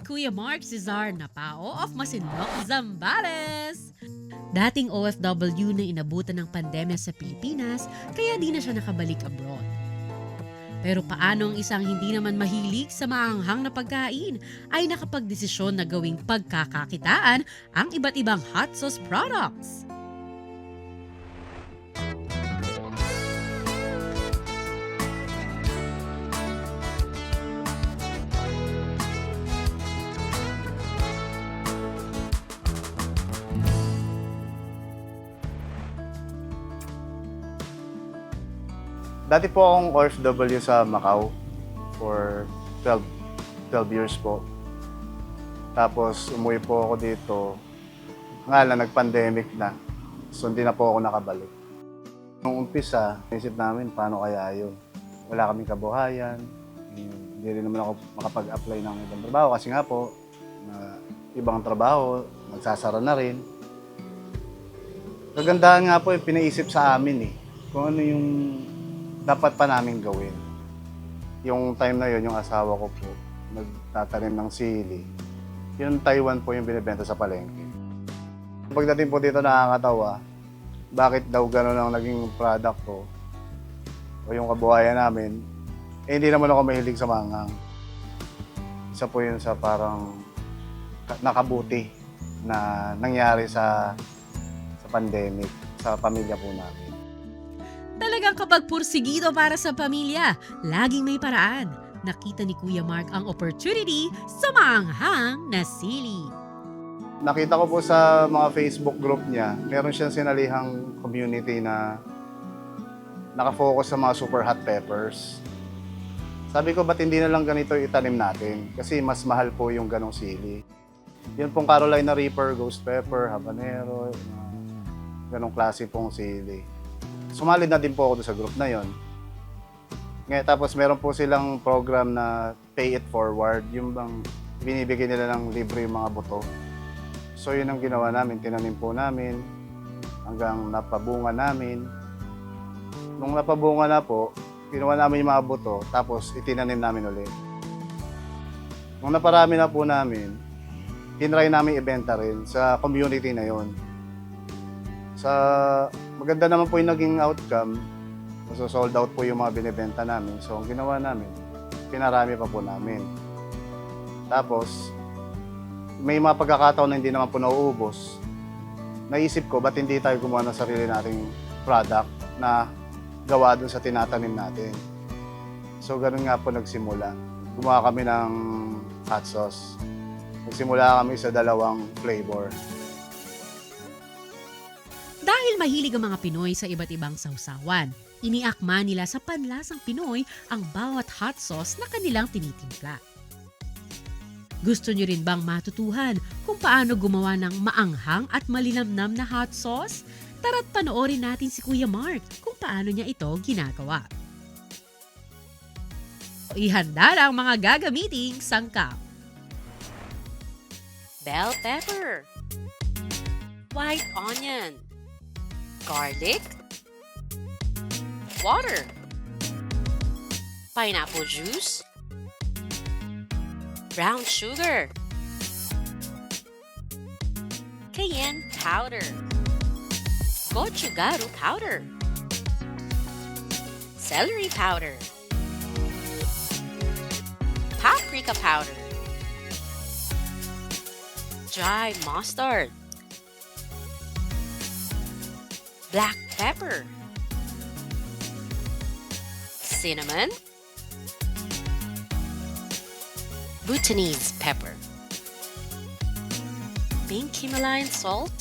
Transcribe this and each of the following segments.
Kuya Mark Cesar Napao of Masinloc, Zambales. Dating OFW na inabutan ng pandemya sa Pilipinas, kaya di na siya nakabalik abroad. Pero paano ang isang hindi naman mahilig sa maanghang na pagkain ay nakapagdesisyon na gawing pagkakakitaan ang iba't ibang hot sauce products? Dati po akong OFW sa Macau for 12 years po. Tapos umuwi po ako dito. Nga lang, nag-pandemic na. So hindi na po ako nakabalik. Nung umpisa, naisip namin paano kaya yun. Wala kaming kabuhayan. Hindi rin naman ako makapag-apply ng ibang trabaho kasi nga po, na ibang trabaho, nagsasara na rin. Kagandahan nga po yung pinaisip sa amin kung ano yung dapat pa namin gawin. Yung time na yun, yung asawa ko po, nagtatanim ng sili. Yung Taiwan po yung binibenta sa palengke. Pagdating po dito nakakatawa, bakit daw gano'n ang naging product ko o yung kabuhayan namin, hindi naman ako mahilig sa manghang. Isa po yun sa parang nakabuti na nangyari sa pandemic, sa pamilya po namin. Talagang kapag pursigido para sa pamilya, laging may paraan. Nakita ni Kuya Mark ang opportunity sa maanghang na sili. Nakita ko po sa mga Facebook group niya, meron siyang sinalihang community na nakafocus sa mga super hot peppers. Sabi ko, ba't hindi na lang ganito itanim natin? Kasi mas mahal po yung ganong sili. Yun pong Carolina Reaper, Ghost Pepper, Habanero, ganong klase pong sili. Sumali na din po ako sa group na yon. Ngayon, tapos meron po silang program na pay it forward, yung bang binibigay nila ng libre yung mga buto. So yun ang ginawa namin, tinanim po namin hanggang napabunga namin. Nung napabunga na po, kinuha namin yung mga buto, tapos itinanim namin ulit. Nung naparami na po namin, tinry namin ibenta rin sa community na yon. Maganda naman po yung naging outcome. So sold out po yung mga binibenta namin. So ang ginawa namin, pinarami pa po namin. Tapos, may mga pagkakataon na hindi naman po nauubos. Naisip ko, ba't hindi tayo gumawa ng sarili nating product na gawa dun sa tinatanim natin. So ganun nga po nagsimula. Gumawa kami ng hot sauce. Nagsimula kami sa 2 flavor. Dahil mahilig ang mga Pinoy sa iba't ibang sausawan, iniakma nila sa panlasang Pinoy ang bawat hot sauce na kanilang tinitimpla. Gusto nyo rin bang matutuhan kung paano gumawa ng maanghang at malinamnam na hot sauce? Tara't panoorin natin si Kuya Mark kung paano niya ito ginagawa. Ihanda na ang mga gagamiting sangkap. Bell pepper, white onion, garlic, water, pineapple juice, brown sugar, cayenne powder, gochugaru powder, celery powder, paprika powder, dry mustard, black pepper, cinnamon, Bhutanese pepper, pink Himalayan salt,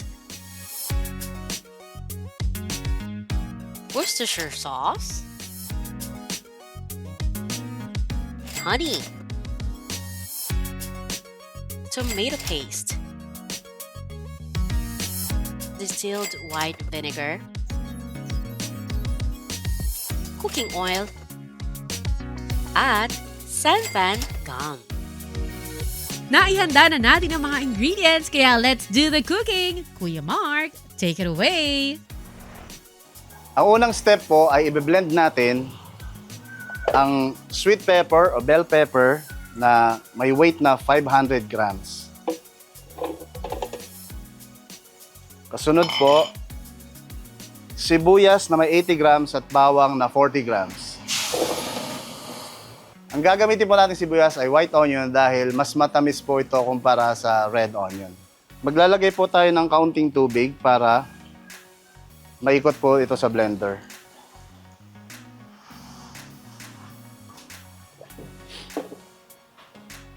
Worcestershire sauce, honey, tomato paste, distilled white vinegar, cooking oil, at santan gum. Naihanda na natin ang mga ingredients, kaya let's do the cooking! Kuya Mark, take it away! Ang unang step po ay i-blend natin ang sweet pepper o bell pepper na may weight na 500 grams. Kasunod po, sibuyas na may 80 grams at bawang na 40 grams. Ang gagamitin po natin sibuyas ay white onion dahil mas matamis po ito kumpara sa red onion. Maglalagay po tayo ng kaunting tubig para maikot po ito sa blender.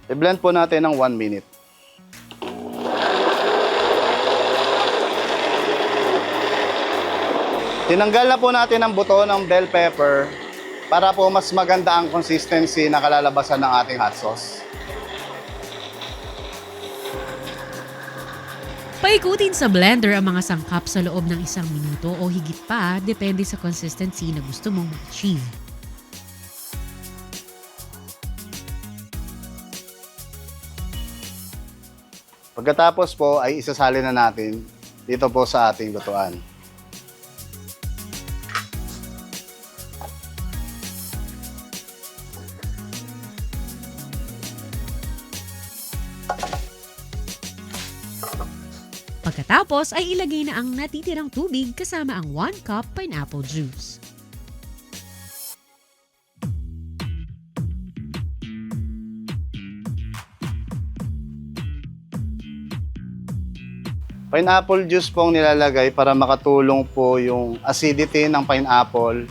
I-blend po natin ng 1 minute. Tinanggal na po natin ang buto ng bell pepper para po mas maganda ang consistency na kalalabasan ng ating hot sauce. Paikutin sa blender ang mga sangkap sa loob ng 1 minuto o higit pa, depende sa consistency na gusto mong ma-achieve. Pagkatapos po ay isasali na natin dito po sa ating lutuan. Pagkatapos ay ilagay na ang natitirang tubig kasama ang 1 cup pineapple juice. Pineapple juice po ang nilalagay para makatulong po yung acidity ng pineapple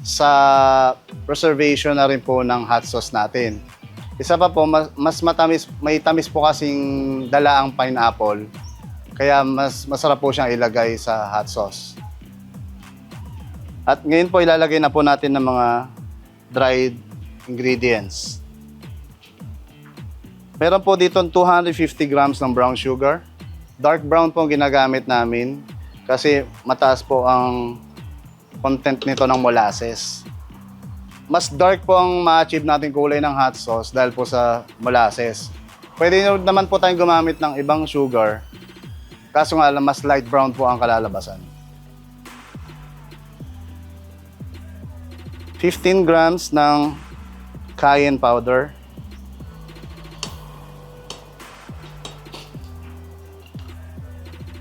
sa preservation na rin po ng hot sauce natin. Isa pa po, mas matamis, may tamis po kasing dala ang pineapple. Kaya mas masarap po siyang ilagay sa hot sauce. At ngayon po ilalagay na po natin ng mga dried ingredients. Meron po dito 250 grams ng brown sugar. Dark brown po ang ginagamit namin kasi mataas po ang content nito ng molasses. Mas dark po ang ma-achieve natin kulay ng hot sauce dahil po sa molasses. Pwede naman po tayong gumamit ng ibang sugar. Kaso nga lang, mas light brown po ang kalalabasan. 15 grams ng cayenne powder.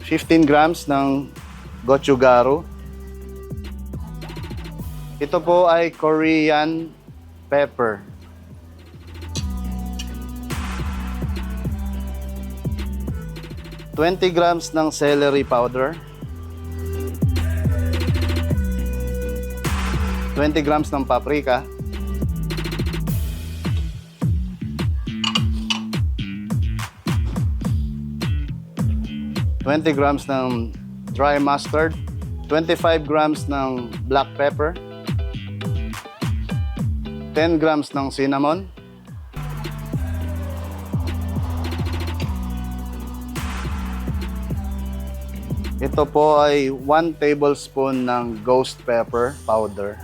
15 grams ng gochugaru. Ito po ay Korean pepper. 20 grams ng celery powder. 20 grams ng paprika. 20 grams ng dry mustard, 25 grams ng black pepper, 10 grams ng cinnamon, ito po ay 1 tablespoon ng ghost pepper powder.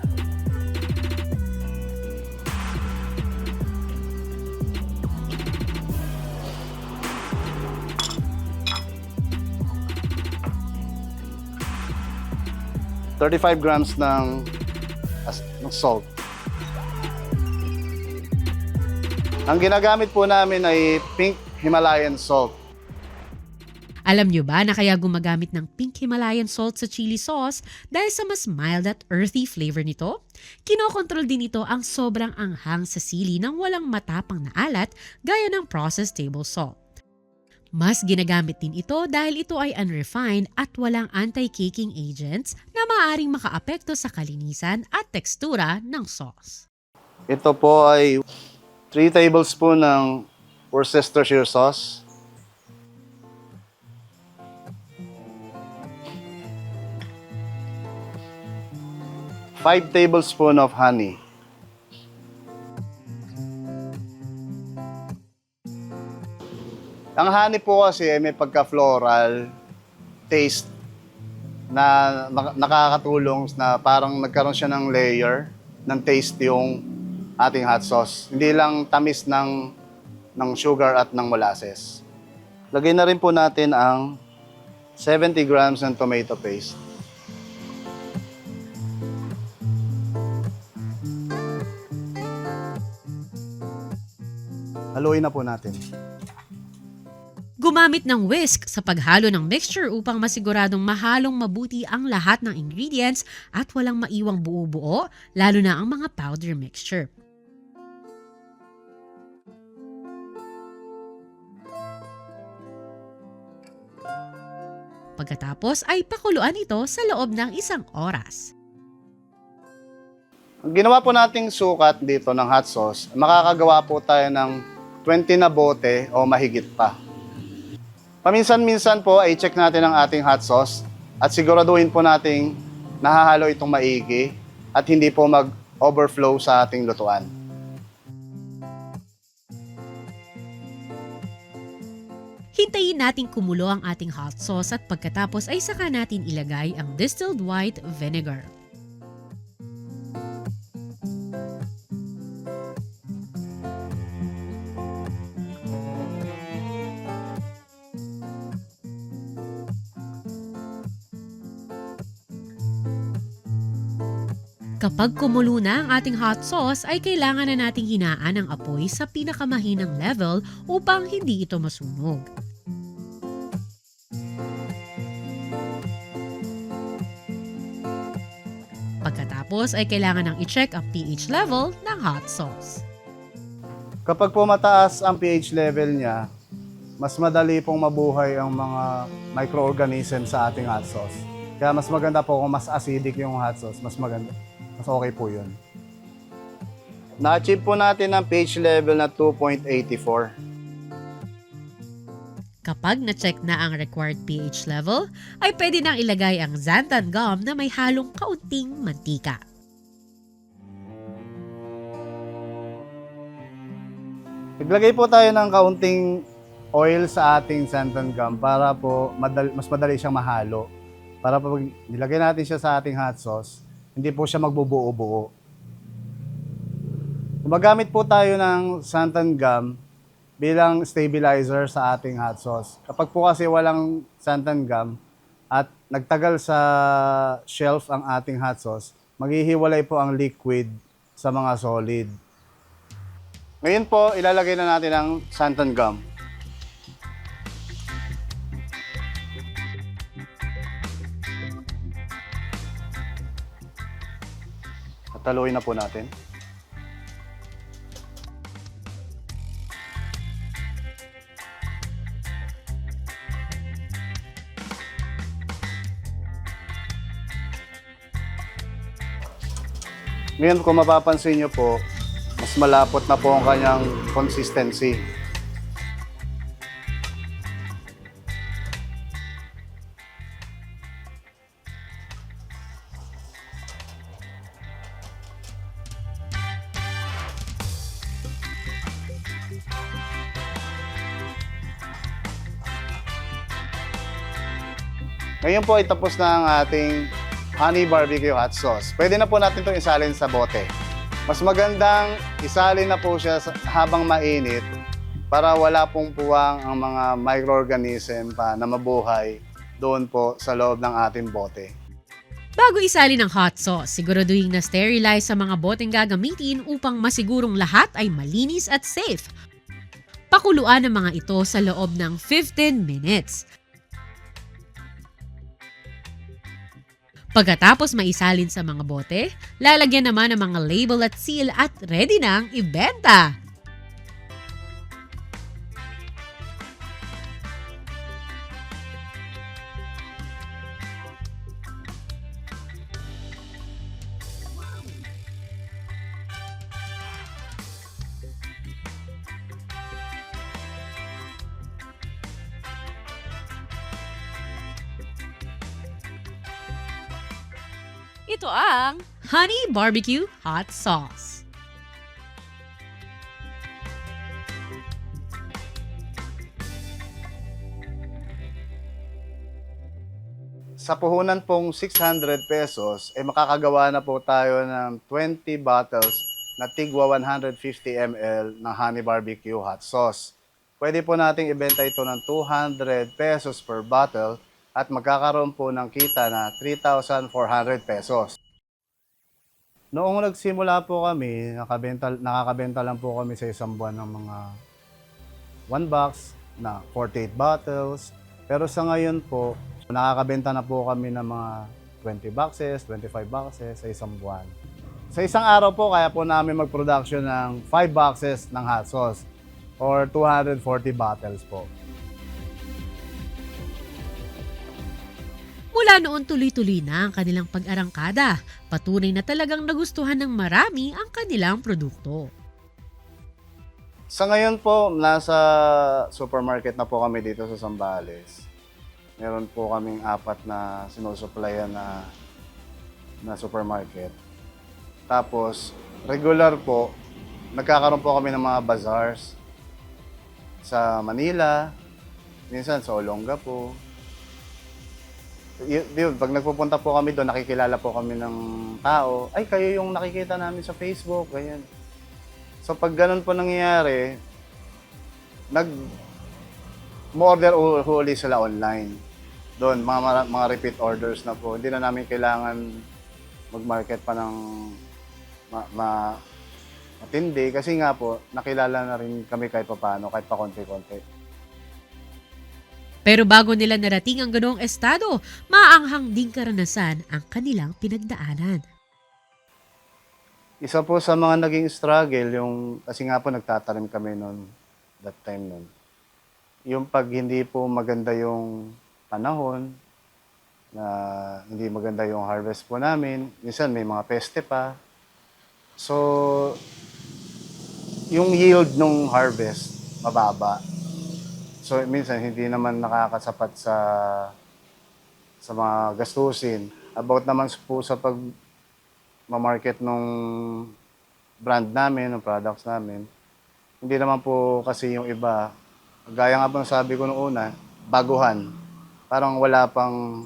$35 grams ng salt. Ang ginagamit po namin ay pink Himalayan salt. Alam nyo ba na kaya gumagamit ng pink Himalayan salt sa chili sauce dahil sa mas mild at earthy flavor nito? Kinokontrol din ito ang sobrang anghang sa sili ng walang matapang na alat gaya ng processed table salt. Mas ginagamit din ito dahil ito ay unrefined at walang anti-caking agents na maaaring makaapekto sa kalinisan at tekstura ng sauce. Ito po ay 3 tablespoon ng Worcestershire sauce. Five tablespoon of honey. Ang honey po kasi ay may pagka-floral taste na nakakatulong na parang nagkaroon siya ng layer ng taste yung ating hot sauce. Hindi lang tamis ng sugar at ng molasses. Lagay na rin po natin ang 70 grams ng tomato paste. Haluin na po natin. Gumamit ng whisk sa paghalo ng mixture upang masiguradong mahalong mabuti ang lahat ng ingredients at walang maiwang buo-buo, lalo na ang mga powder mixture. Pagkatapos ay pakuluan ito sa loob ng 1 oras. Ang ginawa po nating sukat dito ng hot sauce, makakagawa po tayo ng 20 na bote o mahigit pa. Paminsan-minsan po ay check natin ang ating hot sauce at siguraduhin po nating nahahalo itong maigi at hindi po mag-overflow sa ating lutuan. Hintayin nating kumulo ang ating hot sauce at pagkatapos ay saka natin ilagay ang distilled white vinegar. Kapag kumulo na ang ating hot sauce ay kailangan na nating hinaan ang apoy sa pinakamahinang level upang hindi ito masunog. Pagkatapos ay kailangan nang i-check ang pH level ng hot sauce. Kapag po mataas ang pH level niya, mas madali pong mabuhay ang mga microorganism sa ating hot sauce. Kaya mas maganda po kung mas acidic yung hot sauce, mas maganda. Mas okay po yun. Na-achieve po natin ang pH level na 2.84. Kapag na-check na ang required pH level, ay pwede nang ilagay ang xanthan gum na may halong kaunting mantika. Naglagay po tayo ng kaunting oil sa ating xanthan gum para po mas madali siyang mahalo. Para pag nilagay natin siya sa ating hot sauce, hindi po siya magbubuo-buo. Gumagamit po tayo ng xanthan gum bilang stabilizer sa ating hot sauce. Kapag po kasi walang xanthan gum at nagtagal sa shelf ang ating hot sauce, maghihiwalay po ang liquid sa mga solid. Ngayon po, ilalagay na natin ang xanthan gum. Taluin na po natin. Ngayon kung mapapansin nyo po, mas malapot na po ang kanyang consistency. Ngayon po ay tapos na ang ating honey barbecue hot sauce. Pwede na po natin itong isalin sa bote. Mas magandang isalin na po siya habang mainit para wala pong puwang ang mga microorganism pa na mabuhay doon po sa loob ng ating bote. Bago isalin ang hot sauce, siguraduhin na sterilize sa mga boteng gagamitin upang masigurong lahat ay malinis at safe. Pakuluan ang mga ito sa loob ng 15 minutes. Pagkatapos maisalin sa mga bote, lalagyan naman ng mga label at seal at ready nang ibenta. Ito ang Honey Barbecue Hot Sauce. Sa puhunan pong 600 pesos, ay makakagawa na po tayo ng 20 bottles na tigwa 150 ml ng Honey Barbecue Hot Sauce. Pwede po nating ibenta ito ng 200 pesos per bottle at magkakaroon po ng kita na 3,400 pesos. Noong nagsimula po kami, nakakabenta lang po kami sa isang buwan ng mga 1 box na 48 bottles. Pero sa ngayon po, nakakabenta na po kami ng mga 20 boxes, 25 boxes sa isang buwan. Sa isang araw po, kaya po namin mag-production ng 5 boxes ng hot sauce or 240 bottles po. Mula noon tuloy-tuloy na ang kanilang pag-arangkada. Patunay na talagang nagustuhan ng marami ang kanilang produkto. Sa ngayon po, nasa supermarket na po kami dito sa Zambales. Meron po kaming 4 na sinusuplayan na supermarket. Tapos, regular po, nagkakaroon po kami ng mga bazaars sa Manila, minsan sa Olonga po. Yun, pag nagpupunta po kami doon, nakikilala po kami ng tao. Ay, kayo yung nakikita namin sa Facebook, ganyan. So pag ganun po nangyayari, nag-order uli sila online. Doon, mga repeat orders na po. Hindi na namin kailangan mag-market pa ng matindi. Kasi nga po, nakilala na rin kami kahit paano, kahit pa konti-konti. Pero bago nila narating ang ganoong estado, maanghang ding karanasan ang kanilang pinagdaanan. Isa po sa mga naging struggle, kasi nga po nagtatanim kami noon, that time noon. Yung pag hindi po maganda yung panahon, na hindi maganda yung harvest po namin, minsan may mga peste pa. So, yung yield ng harvest, mababa. So, minsan hindi naman nakakasapat sa mga gastusin. About naman po sa pag-market nung brand namin, ng products namin, hindi naman po kasi yung iba, gaya nga po sabi ko noong una, baguhan. Parang wala pang,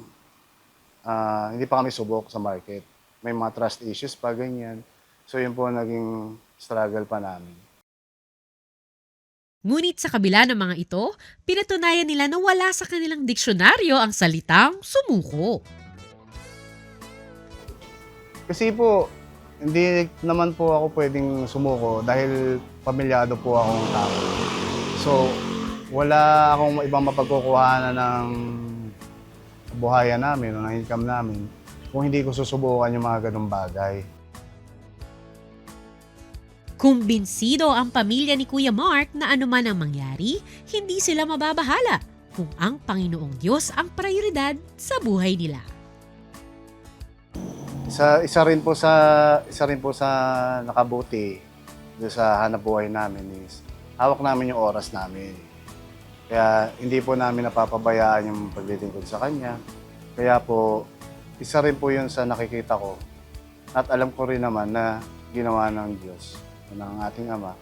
hindi pa kami subok sa market. May mga trust issues pa, ganyan. So, yun po naging struggle pa namin. Ngunit sa kabila ng mga ito, pinatunayan nila na wala sa kanilang diksyonaryo ang salitang sumuko. Kasi po, hindi naman po ako pwedeng sumuko dahil pamilyado po akong tao. So, wala akong ibang mapagkukuhanan ng buhayan namin o ng income namin kung hindi ko susubukan yung mga ganung bagay. Kumbinsido ang pamilya ni Kuya Mark na anuman ang mangyari, hindi sila mababahala kung ang Panginoong Diyos ang prioridad sa buhay nila. Isa rin po sa nakabuti doon sa hanap buhay namin is hawak namin yung oras namin. Kaya hindi po namin napapabayaan yung paglilingkod sa Kanya. Kaya po, isa rin po yun sa nakikita ko at alam ko rin naman na ginawa ng Diyos, ng ating Ama,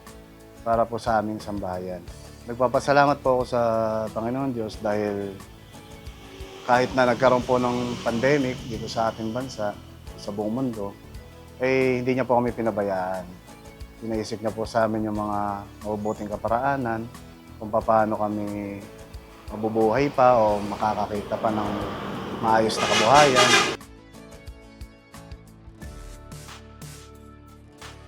para po sa aming sambahayan. Nagpapasalamat po ako sa Panginoon Diyos dahil kahit na nagkaroon po ng pandemic dito sa ating bansa, sa buong mundo, hindi niya po kami pinabayaan. Pinaisip niya po sa amin yung mga mabubuting kaparaanan, kung paano kami mabubuhay pa o makakakita pa ng maayos na kabuhayan.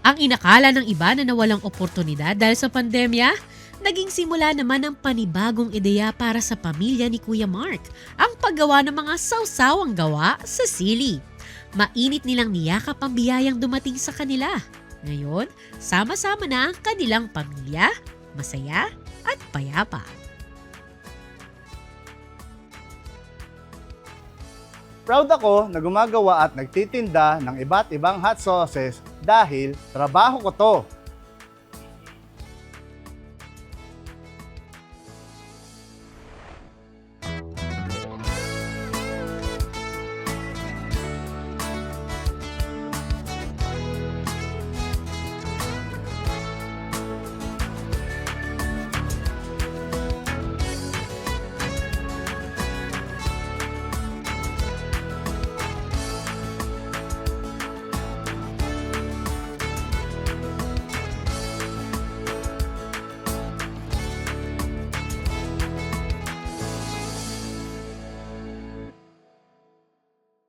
Ang inakala ng iba na nawalang oportunidad dahil sa pandemya, naging simula naman ng panibagong ideya para sa pamilya ni Kuya Mark, ang paggawa ng mga sawsawang gawa sa sili. Mainit nilang niyakap ang biyayang dumating sa kanila. Ngayon, sama-sama na ang kanilang pamilya, masaya at payapa. Proud ako na gumagawa at nagtitinda ng iba't ibang hot sauces dahil trabaho ko to.